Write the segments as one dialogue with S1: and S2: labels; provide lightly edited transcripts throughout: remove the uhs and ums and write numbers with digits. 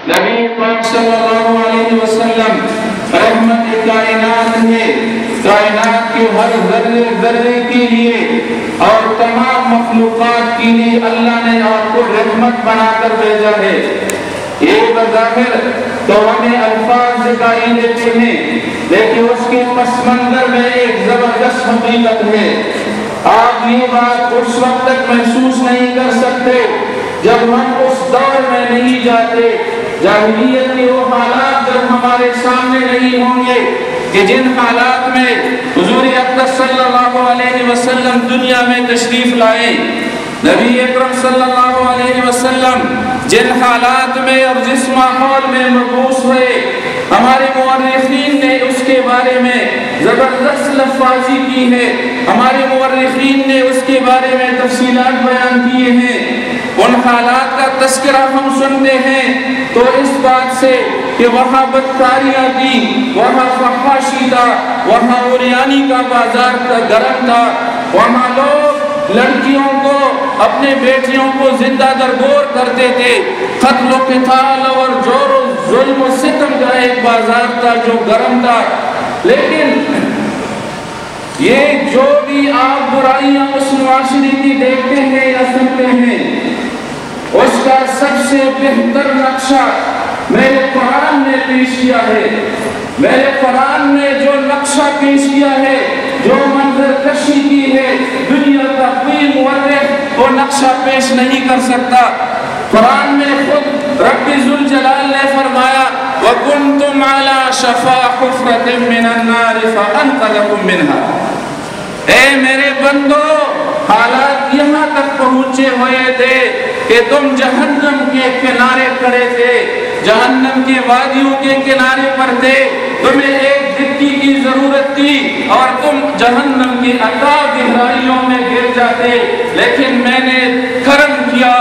S1: نبی پاک صلی اللہ علیہ وسلم رحمت کائنات ہے، کائنات کے ہر ذرے ذرے کے لیے اور تمام مخلوقات کے لیے اللہ نے آپ کو رحمت بنا کر بھیجا ہے۔ یہ بظاہر تو ہمیں الفاظ دکھائی دیتے ہیں، لیکن اس کے پس منظر میں ایک زبردست حقیقت ہے۔ آپ یہ بات اس وقت تک محسوس نہیں کر سکتے جب ہم اس دور میں نہیں جاتے، جاہلیت کے وہ حالات جب ہمارے سامنے نہیں ہوں گے کہ جن حالات میں حضور اقدس صلی اللہ علیہ وسلم دنیا میں تشریف لائے۔ نبی اکرم صلی اللہ علیہ وسلم جن حالات میں اور جس ماحول میں مبعوث ہوئے، ہمارے مورخین نے اس کے بارے میں زبردست لفاظی کی ہے، ہمارے مورخین نے اس کے بارے میں تفصیلات بیان کیے ہیں۔ ان حالات کا تذکرہ ہم سنتے ہیں تو اس بات سے کہ وہاں بدکاریاں تھی، وہاں فحاشی تھا، وہاں اوریانی کا بازار گرم تھا، وہاں لوگ لڑکیوں کو اپنے بیٹیوں کو زندہ درگور کرتے تھے، قتل و قتال اور جور و ظلم و ستم کا ایک بازار تھا جو گرم تھا۔ لیکن یہ جو بھی آپ برائیاں اس معاشرے کی دیکھتے ہیں یا سنتے ہیں، اس کا سب سے بہتر نقشہ میرے قرآن نے پیش کیا ہے۔ میرے قرآن نے جو نقشہ پیش کیا ہے، جو منظر کشی کی ہے، دنیا کا کوئی مورخ وہ نقشہ پیش نہیں کر سکتا۔ قرآن میں خود رب ذوالجلال نے فرمایا وَكُنْتُمْ عَلَى شَفَا حُفْرَةٍ مِّنَ النَّارِ فَأَنْقَذَكُم مِّنْهَا۔ اے میرے بندو، حالات یہاں تک پہنچے ہوئے تھے کہ تم جہنم کے کنارے کھڑے تھے، جہنم کے وادیوں کے کنارے پر تھے، تمہیں ایک دھکی کی ضرورت تھی اور تم جہنم کی اتھاہ گہرائیوں میں گر جاتے، لیکن میں نے کرم کیا،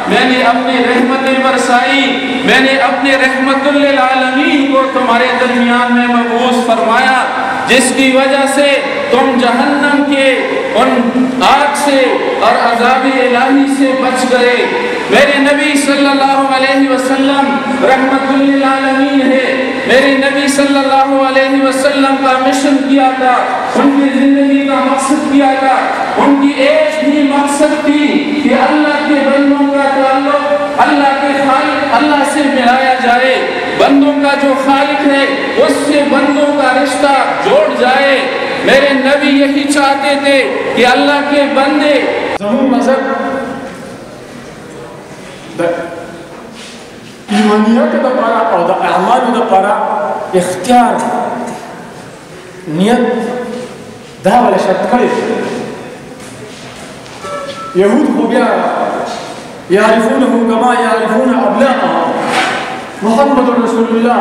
S1: میں نے اپنی رحمتیں برسائی، میں نے اپنے رحمت للعالمین کو تمہارے درمیان میں مبعوث فرمایا، جس کی وجہ سے تم جہنم کے ان آگ سے اور عذاب الہی سے بچ گئے۔ میرے نبی صلی اللہ علیہ وسلم رحمت للعالمین ہے، میرے نبی صلی اللہ علیہ وسلم کا مشن کیا تھا، ان کی زندگی کا مقصد کیا تھا، ان کی ایک ہی مقصد تھی کہ اللہ کے بندوں کا تعلق اللہ کے خالق اللہ سے ملایا جائے، بندوں کا جو خالق ہے اس سے بندوں کا رشتہ جوڑ جائے۔ میرے نبی یہی چاہتے تھے کہ اللہ کے بندے
S2: زمون مذہب ایمانیات دا پارا اور دا اعمال دا پارا اختیار نیت دا والا شرط کرے۔ یہود ہو گیا یعرفونہ کما یعرفون ابناءہم، محمد رسول اللہ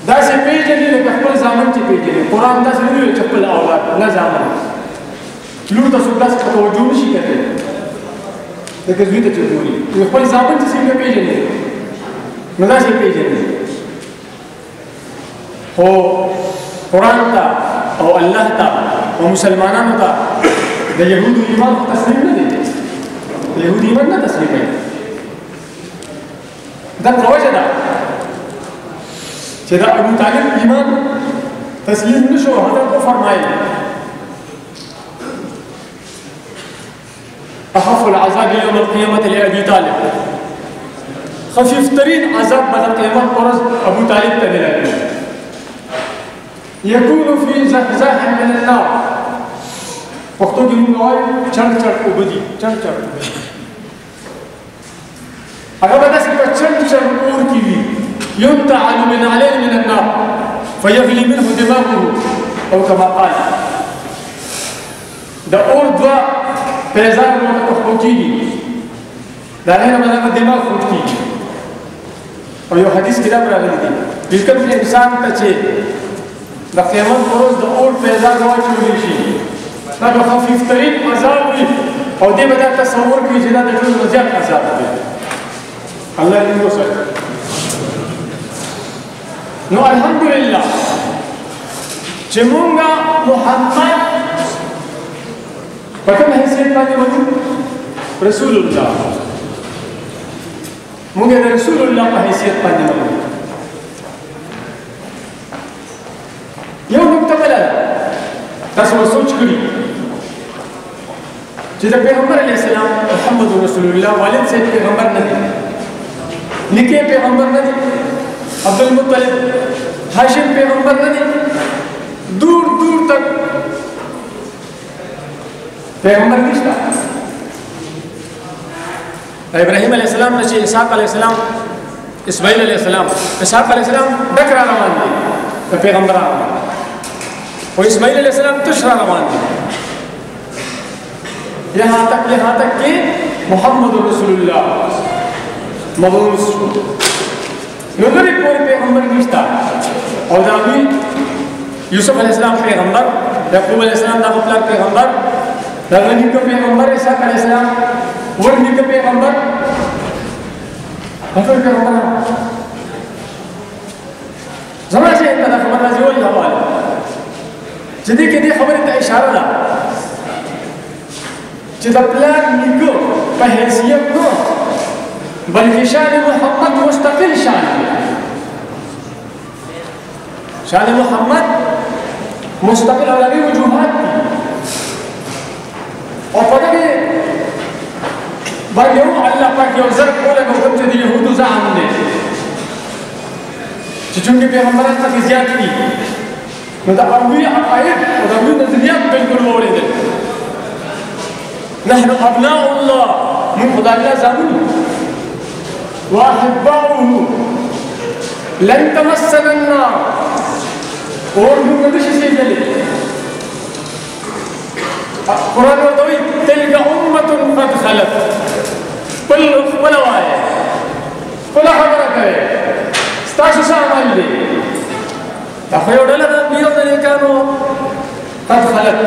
S2: دا سے پیجنی لکہ خپل زامن چی پیجنی، قرآن دا سے نوی چپل اولاد نہ زامن لور تا سکتا سے توجہ نشی کرتے لیکن زوی تا چلوری خپل زامن چی سیدھے پیجنی نہ سے پیجنی ہو قرآن تا او اللہ تا او مسلمانان تا دا یہود ایمان کو تسلیم نہ دیتے، یہود ایمان نہ تسلیم ہے، دا توجہ دا چھتا ابو طالب ایمان تسلیم نشو، حضرت کو فرمائے اخف العذاب یوم القیامت لأبی طالب، خفیف ترین عذاب بعد قیامت قرص ابو طالب تا ملے یکون فی زحزاح من النار، وقتوں کی منگوائی چڑھ چڑھ ابدی، چڑھ چڑھ ابدی، اگر بتا سکتا چڑھ چڑھ اور کی بھی ينتعل من عليه من النار فيغلي منه دماغه او كما قال دا اور دوا پیزار موقع تخوکی دا لینا مدام دماغ خودکی اور یہ حدیث کتاب را گلی دی بالکل انسان تا چھے دا قیامت پروز دا اور پیزار ہوا چولی شی دا خفیف ترین عذاب بھی اور دے بدا تصور کی جنا دا جو مزید عذاب بھی اللہ نے کو سر نو الحمدللہ چمونگا محمد پتم حیثیت پانے بنو رسول اللہ مونږ د رسول الله په حیثیت باندې منو. یو نقطه بله تاسو به سوچ کړي چې د پیغمبر علیه السلام محمد رسول الله والد صاحب پیغمبر نه دی، نیکه پیغمبر نه دی، عبدالمطلب هاشم پیغمبر نه دی، دور دور تک پیغمبر نشته. ابراهیم علیه السلام نه چې اسحاق علیه السلام، اسماعیل علیه السلام، اسحاق علیه السلام ډک را روان دي د پیغمبرانو، اور اسماعیل علیہ السلام تشرا روان دی، یہاں تک کہ محمد رسول اللہ مبعوث نظری پوری پیغمبر نشتا. اور داوی یوسف علیہ السلام پیغمبر، یعقوب علیہ السلام دا غفلار پیغمبر، داغنی کا پیغمبر اسحاق علیہ السلام ورنی کا پیغمبر غفر پیغمبر زمان سے اتنا خبر رازی ہوئی حوال چې دې کې دې خبرې ته اشاره ده چې د پلار نیکه په حیثیت نه بلکې شان محمد مستقل شان دی. شان محمد مستقل او لغوي وجوهات دي، او په دې باندې هم الله پاک یو ضرب ولګو کوم چې د یهودو زعم دی چې چونکې پیغمبران پکې زیات دي نو دا اولی عقائد و دا اولی نظریات بالکل موردن. نحن ابناء الله من خدا اللہ زامن واحباؤه لن تمسنا النار اور من ندشی سے جلے. قرآن وردوی تلک امت قد خلت قل آئے قل خبرت ہے ستاشو سامان لے تخیو ڈالا دا بیو دا نیکانو قد خلق